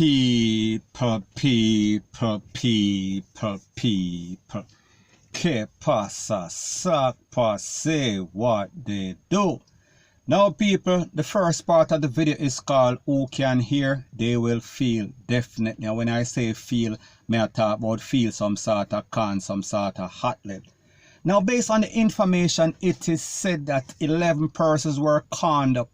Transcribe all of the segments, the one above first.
People. Que pasa, sac passe, what they do. Now people, the first part of the video is called Who Can Hear, They Will Feel. Definitely. And when I say feel, may I talk about feel some sort of con, some sort of hotlet. Now based on the information, it is said that 11 persons were conned up.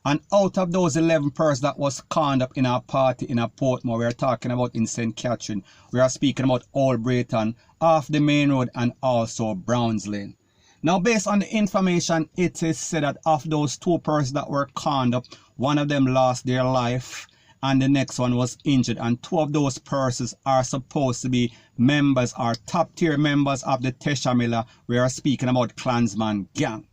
And out of those 11 persons that was conned up in our party in Portmore, we are talking about in St. Catherine. We are speaking about Old Brayton, off the main road, and also Browns Lane. Now, based on the information, it is said that of those 2 persons that were conned up, one of them lost their life and the next one was injured. And 2 of those persons are supposed to be members or top tier members of the Teshamila. We are speaking about Clansman gang.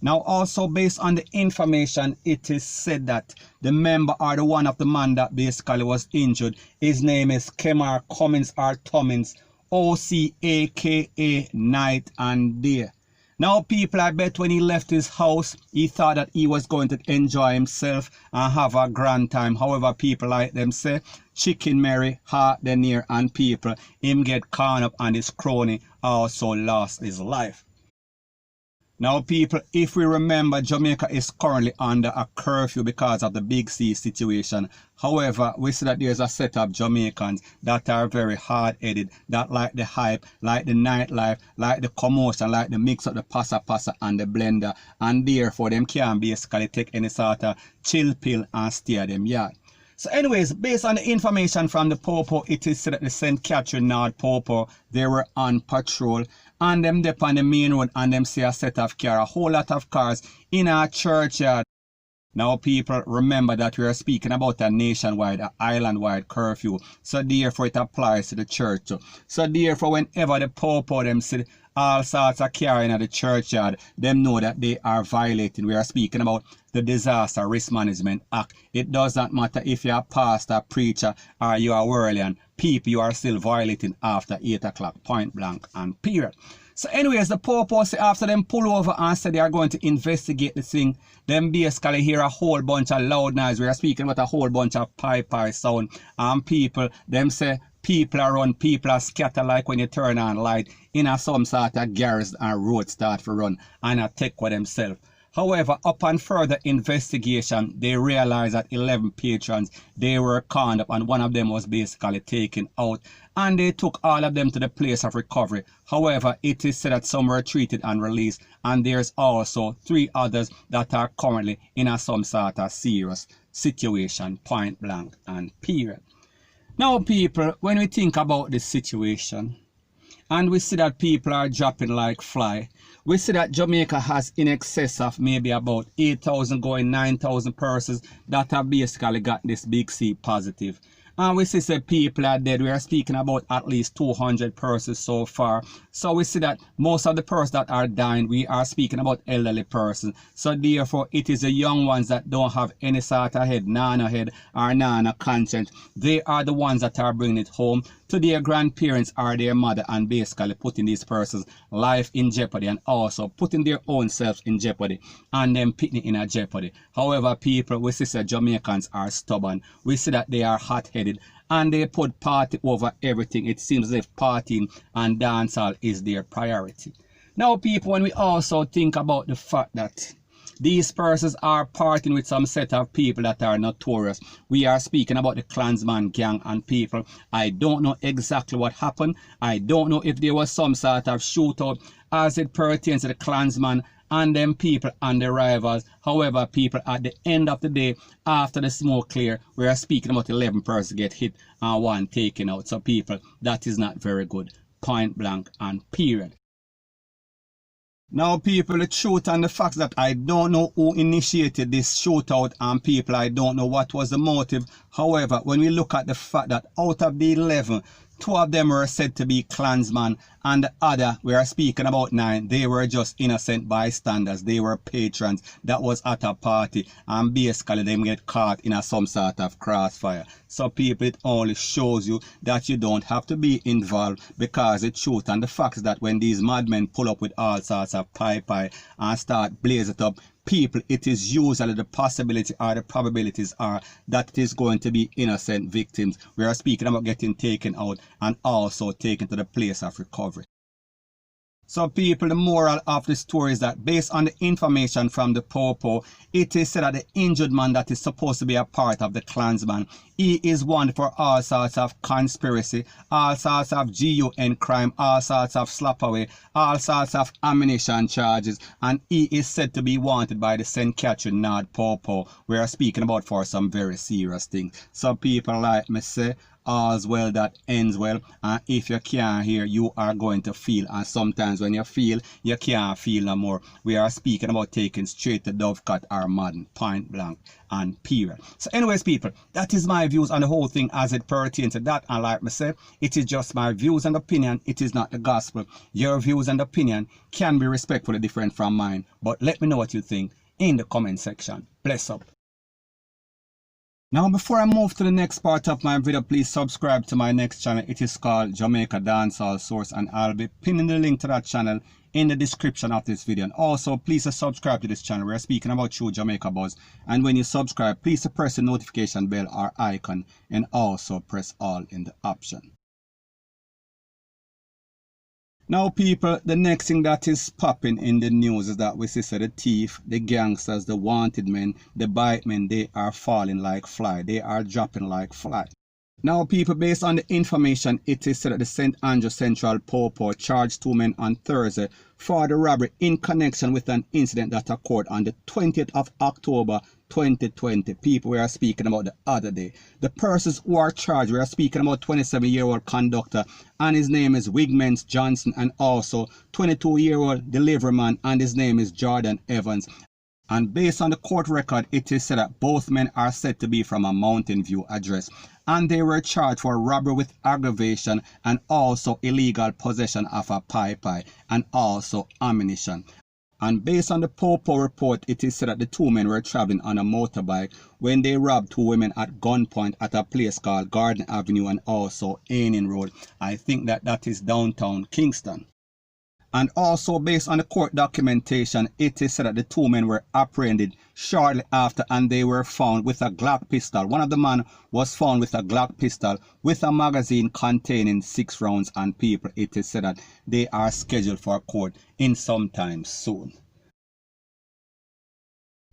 Now, also based on the information, it is said that the member or the one of the man that basically was injured, his name is Kemar Cummins or Tummins, OCAKA night and day. Now people, I bet when he left his house, he thought that he was going to enjoy himself and have a grand time. However, people like them say, Chicken Mary, heart the near, and people, him get caught up and his crony also lost his life. Now people, if we remember, Jamaica is currently under a curfew because of the Big C situation. However, we see that there's a set of Jamaicans that are very hard-headed, that like the hype, like the nightlife, like the commotion, like the mix of the passa and the blender, and therefore them can't basically take any sort of chill pill and stay at them yard. So anyways, based on the information from the Popo, it is said that the St. Catherine North Popo, they were on patrol and them dep on the main road and them see a set of car, a whole lot of cars in our churchyard. Now people, remember that we are speaking about a nationwide, an island-wide curfew. So therefore it applies to the church too. So therefore whenever the Popo them see all sorts of carrying at the churchyard, them know that they are violating. We are speaking about the Disaster Risk Management Act. It does not matter if you're a pastor, preacher, or you are Whirlian. People, you are still violating after 8 o'clock, point blank and period. So anyways, the Popo say after them pull over and say they are going to investigate the thing, them basically hear a whole bunch of loud noise. We are speaking about a whole bunch of pipe sound. And people, them say people are run, people are scatter like when you turn on light in a some sort of garage and road start to run and a take for themselves. However, upon further investigation, they realized that 11 patrons, they were conned up and one of them was basically taken out and they took all of them to the place of recovery. However, it is said that some were treated and released and there's also 3 others that are currently in a some sort of serious situation, point blank and period. Now people, when we think about this situation and we see that people are dropping like fly, we see that Jamaica has in excess of maybe about 8,000 going 9,000 persons that have basically got this Big C positive. And we see that people are dead. We are speaking about at least 200 persons so far. So we see that most of the persons that are dying, we are speaking about elderly persons. So therefore, it is the young ones that don't have any sort of head, nana head or nana conscience. They are the ones that are bringing it home to their grandparents or their mother and basically putting these persons' life in jeopardy and also putting their own selves in jeopardy and them putting it in a jeopardy. However, people, we see that Jamaicans are stubborn. We see that they are hot-headed and they put party over everything. It seems as if partying and dancehall is their priority. Now, people, when we also think about the fact that these persons are partying with some set of people that are notorious. We are speaking about the Clansman gang and people. I don't know exactly what happened. I don't know if there was some sort of shootout as it pertains to the Clansman and them people and the rivals. However, people, at the end of the day, after the smoke clear, we are speaking about 11 persons get hit and 1 taken out. So people, that is not very good. Point blank and period. Now people, the truth and the facts that I don't know who initiated this shootout and people, I don't know what was the motive. However, when we look at the fact that out of the 11, 2 of them were said to be Clansmen and the other, we are speaking about 9, they were just innocent bystanders. They were patrons that was at a party and basically them get caught in some sort of crossfire. So people, it only shows you that you don't have to be involved because the truth and the fact is that when these madmen pull up with all sorts of pipe and start blaze it up, people, it is usually the possibility or the probabilities are that it is going to be innocent victims. We are speaking about getting taken out and also taken to the place of recovery. So people, the moral of the story is that based on the information from the P0L, it is said that the injured man that is supposed to be a part of the Clansmen, he is wanted for all sorts of conspiracy, all sorts of GUN crime, all sorts of slapaway, all sorts of ammunition charges, and he is said to be wanted by the St. Catherine Nord P0L. We are speaking about for some very serious things. So people, like me say, all's well that ends well, and if you can't hear, you are going to feel, and sometimes when you feel, you can't feel no more. We are speaking about taking straight to Dovecat or Madden, point blank and period. So anyways people, that is my views on the whole thing as it pertains to that, and like I said, it is just my views and opinion, it is not the gospel. Your views and opinion can be respectfully different from mine, but let me know what you think in the comment section. Bless up. Now before I move to the next part of my video, please subscribe to my next channel. It is called Jamaica Dancehall Source, and I'll be pinning the link to that channel in the description of this video. And also please subscribe to this channel. We're speaking about True Jamaica Buzz, and when you subscribe, please press the notification bell or icon, and also press all in the option. Now people, the next thing that is popping in the news is that we see the thief, the gangsters, the wanted men, the bite men, they are falling like fly. They are dropping like fly. Now people, based on the information, it is said that the St. Andrew Central P0L charged 2 men on Thursday for the robbery in connection with an incident that occurred on the 20th of October 2020. People, we are speaking about the other day. The persons who are charged, we are speaking about 27-year-old conductor, and his name is Wigmans Johnson, and also 22-year-old delivery man, and his name is Jordan Evans. And based on the court record, it is said that both men are said to be from a Mountain View address, and they were charged for robbery with aggravation and also illegal possession of a pipe and also ammunition. And based on the P0L report, it is said that the 2 men were traveling on a motorbike when they robbed 2 women at gunpoint at a place called Garden Avenue and also Aining Road. I think that is downtown Kingston. And also based on the court documentation, it is said that the 2 men were apprehended shortly after, and they were found with a Glock pistol. One of the men was found with a Glock pistol with a magazine containing 6 rounds, and people, it is said that they are scheduled for court in some time soon.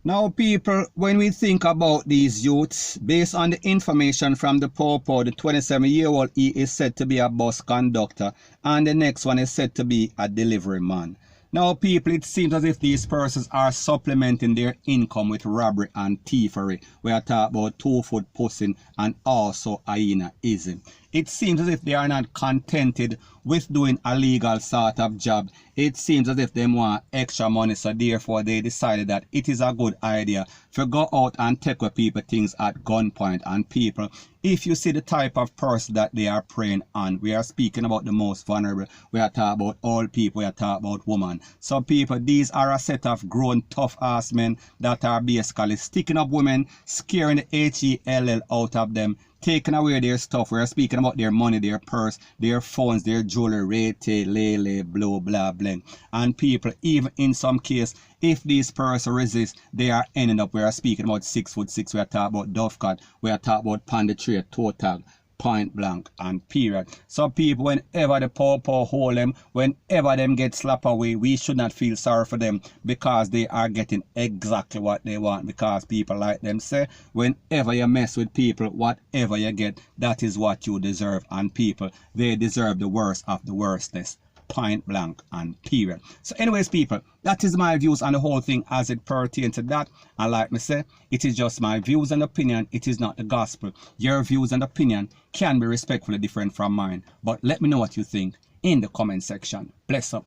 Now people, when we think about these youths, based on the information from the P0L, the 27-year-old, he is said to be a bus conductor, and the next one is said to be a delivery man. Now people, it seems as if these persons are supplementing their income with robbery and thievery. We are talking about 2-foot pussing and also hyenaism. It seems as if they are not contented with doing a legal sort of job. It seems as if they want extra money, so therefore they decided that it is a good idea to go out and take away people things at gunpoint. And people, if you see the type of person that they are preying on, we are speaking about the most vulnerable. We are talking about old people, we are talking about women. So people, these are a set of grown tough ass men that are basically sticking up women, scaring the HELL out of them, taking away their stuff. We're speaking about their money, their purse, their phones, their jewelry, rate, lele, blow, blah, bling. And people, even in some case, if these persons resist, they are ending up, we are speaking about 6'6", we are talking about Dovecat, we are talking about Panditray, toe tag, point blank and period. So people, whenever the P0L hold them, whenever them get slapped away, we should not feel sorry for them, because they are getting exactly what they want. Because people, like them say, whenever you mess with people, whatever you get, that is what you deserve. And people, they deserve the worst of the worstness. Point blank and period. So anyways people, that is my views on the whole thing as it pertains to that. And like me say, it is just my views and opinion, it is not the gospel. Your views and opinion can be respectfully different from mine, but let me know what you think in the comment section. Bless up.